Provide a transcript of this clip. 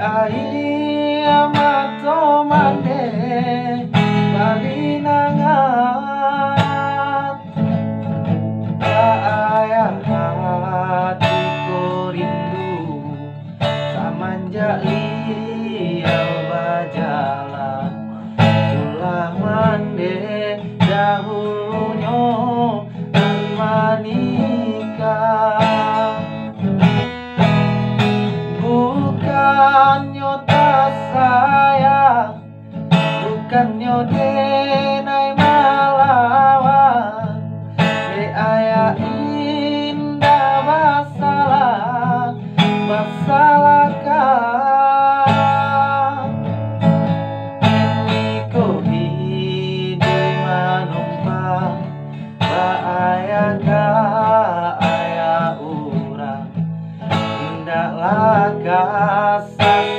ai amato mande balinangan ayah hatiku rindu semenjak liau berjalan ulah mande dahulunya dan menikah. Bukannya tak sayang, bukannya denai malawan, de ayah indah masalah masalahkan. Ini ku hidup menumpang, ayah ayah urang indahlah kasih